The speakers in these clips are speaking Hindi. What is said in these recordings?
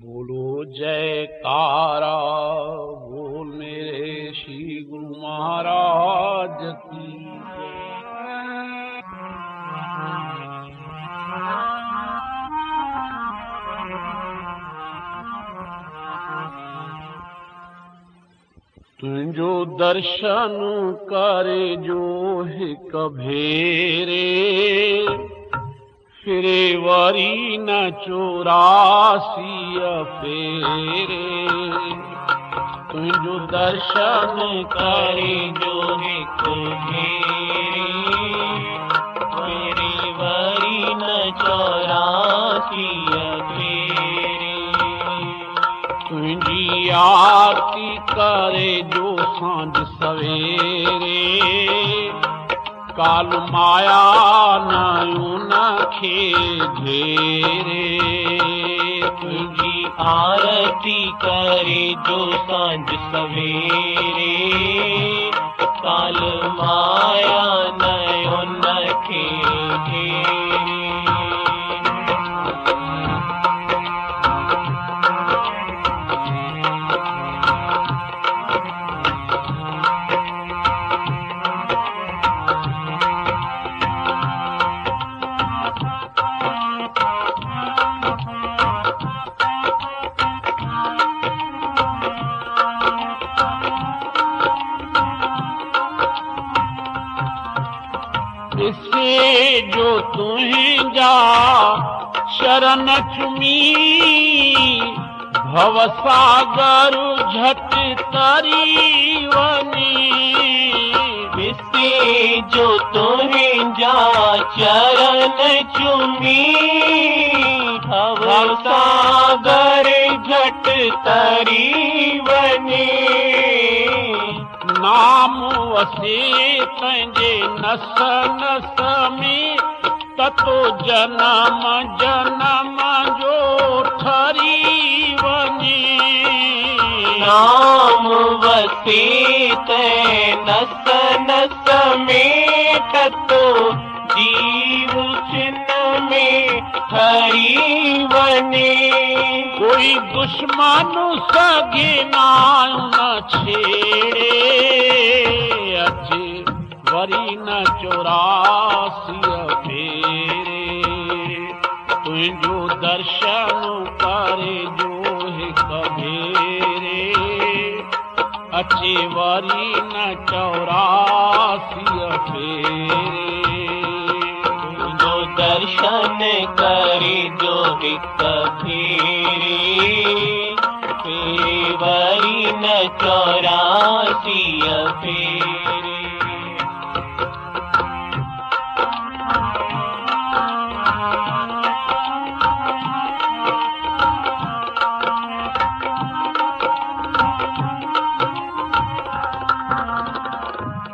बोलो जयकारा बोल मेरे श्री गुरु महाराज की तुझो दर्शन करे जो हिक भेरे फिरे वरी न 84 फेरे। तुझो दर्शन करे जो हिक भेरे फिरे वरी न 84 फेरे। तुझी आरती करे जो सांझ सवेरे काल माया नखे घेरे। तुझी आरती करे जो सांझ सवेरे काल माया नखे घेरे। इससे जो तुम्हें जा शरण चुमी भवसागर झट तरी वनी। इससे जो तुम्हें जा चरण चुमी भवसागर झट तरी वनी। नाम वसे तंजे नस नस में ततो जन्म जन्म जो ठरी वनी। नाम वसे ते नस नस में ततो जीव चिन्ह में ठरी वनी। कोई दुश्मन सगे न छेड़े अचे वरी न 84 फेरे। तुझो दर्शन करे जो हिक भेरे अचे वरी न 84 फेरे। तुझो दर्शन करे जो हिक भेरे वरी न 84 फेरे।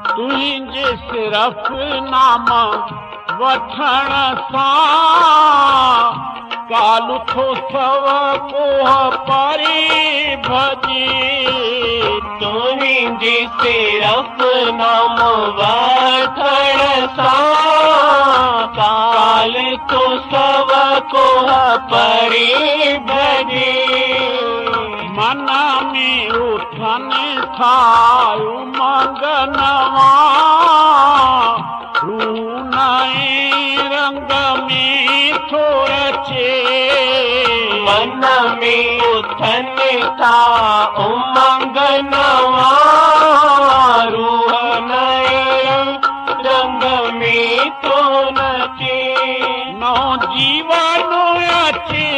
तुझे सिर्फ नाम वठण सां काल थो सव कोह परे भजे। तुझे सिर्फ नाम वठण सां काल थो सव कोह परे भजे। मन में उठन थायो मंगनवा रूनाए रंग में थो रचे। मन में उठन था उमंग नवा रूह नए रंग में थो नचे। नौ जीवन अचे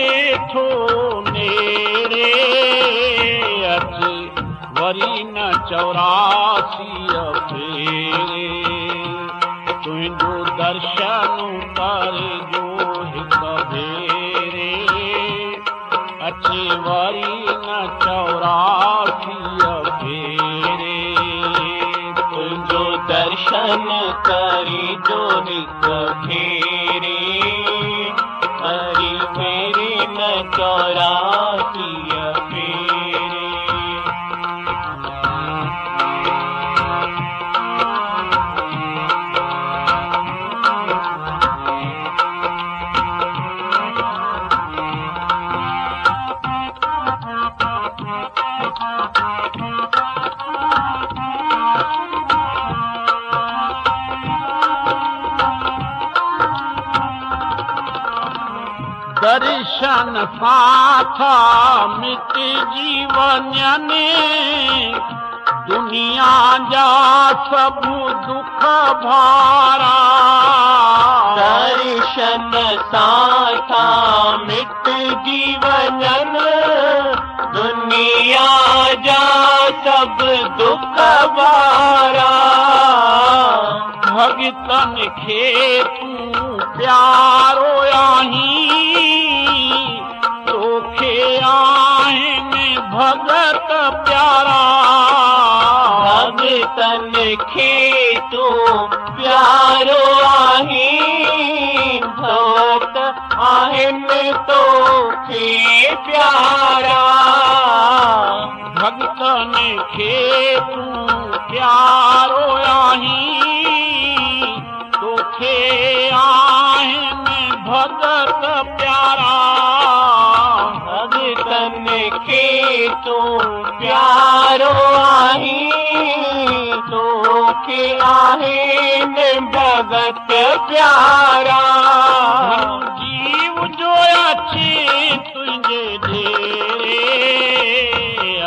थो नेरे अचे वरी न 84 फेरे। तुझो दर्शन करे जो हिक भेरे अचे वरी न 84 फेरे। तुझो दर्शन करे जो हिक भेरे हरि फेरे न 84 फेरे। दर्शन सां था मिटजी वञनि दुनिया जा सभु दुख भारा। दर्शन सां था मिटजी वञनि दुनिया जा सभु दुख भारा। भगतन खे तूं प्यारो आहीं तोखे आहिनि भगत प्यारा। भगतन खे तूं प्यारो आहीं भगत आहिनि तोखे प्यारा। भगतन खे तूं प्यारो आहीं तोखे आहिनि भगत प्यारा। भगतन खे तूं प्यारो आहीं तोखे आहिनि भगत प्यारा। जीव जो अचे तुंहिंजे डेरे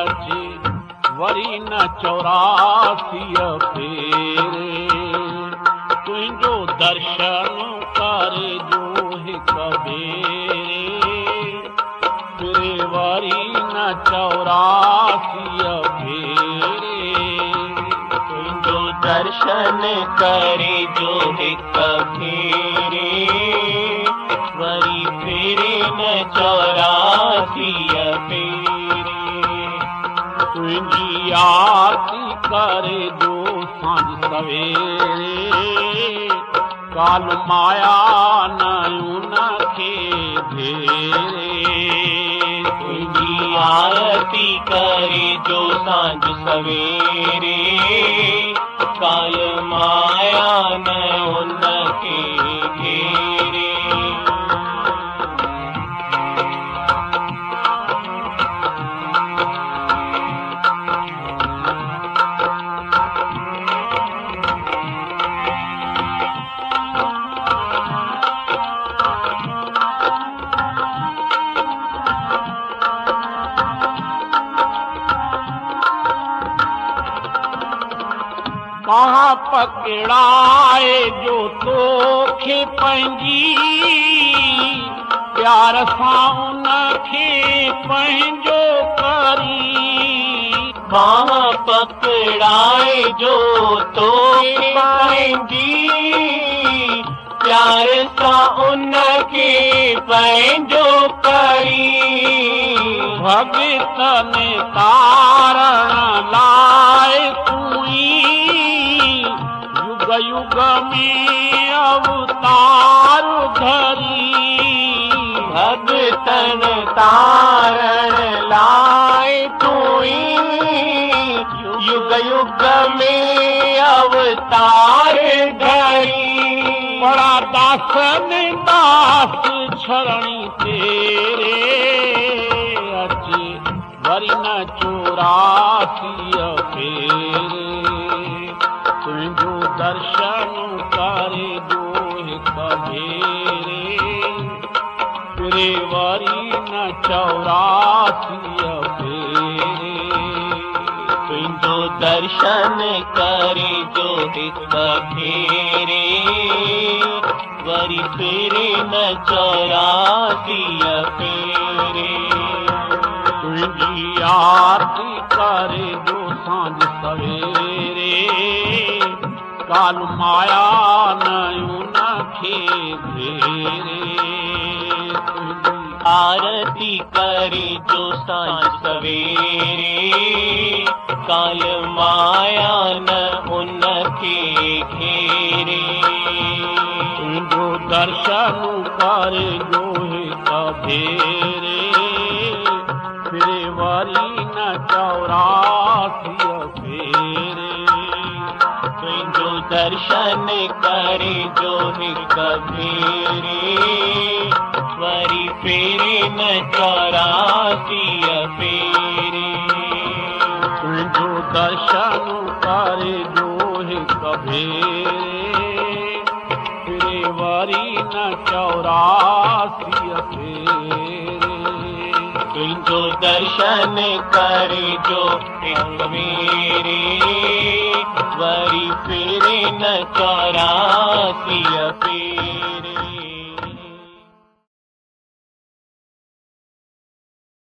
अचे वरी न 84 फेरे तुंहिंजो दर्शन करे जो हिकु भेरे फिरे वरी न 84 फेरे तुंहिंजो दर्शन करे जो हिकु भेरे वरी फिरे न 84 फेरे। तुंहिंजी आरती करे जो सांझ सवेरे काल माया न उनखे घेरे। तुंहिंजी आरती करे जो सांझ सवेरे काल माया न उनखे घेरे। कहाँ पकड़ाए जो तोखे पंहिंजी प्यार सां उनखे पंहिंजो करी। कहाँ पकड़ाए जो तोखे पंहिंजी प्यार सां उनखे पंहिंजो करी। भगतन तारण लाइ युग युग में अवतार धरी। भगतन तारण लाइ तूं युग युग में अवतार धरी। बड़ा दासन दास छरणी तेरे अचे वरी न 84 फेरे तुंहिंजो दर्शन करे जो हिकु भेरे फिरे वरी न 84 फेरे। तुंहिंजो दर्शन करे जो हिकु भेरे वरी फिरे न 84 फेरे। तुंहिंजी आरती करे जो सांझ सवेरे काल माया न उनखे घेरे। आरती करे जो सांझ सवेरे काल माया न उनखे घेरे। तुंहिंजो दर्शन करे जो हिकु भेरे फिरे वरी न 84 फेरे। तुंहिंजो दर्शन करे जो हिकु भेरे वरी फिरे न 84 फेरे। तुंहिंजो दर्शन करे जो हिकु भेरे फिरे वरी न 84 फेरे। तुझो दर्शन करे जो हिक भेरे वरी फेरे न 84 फेरे।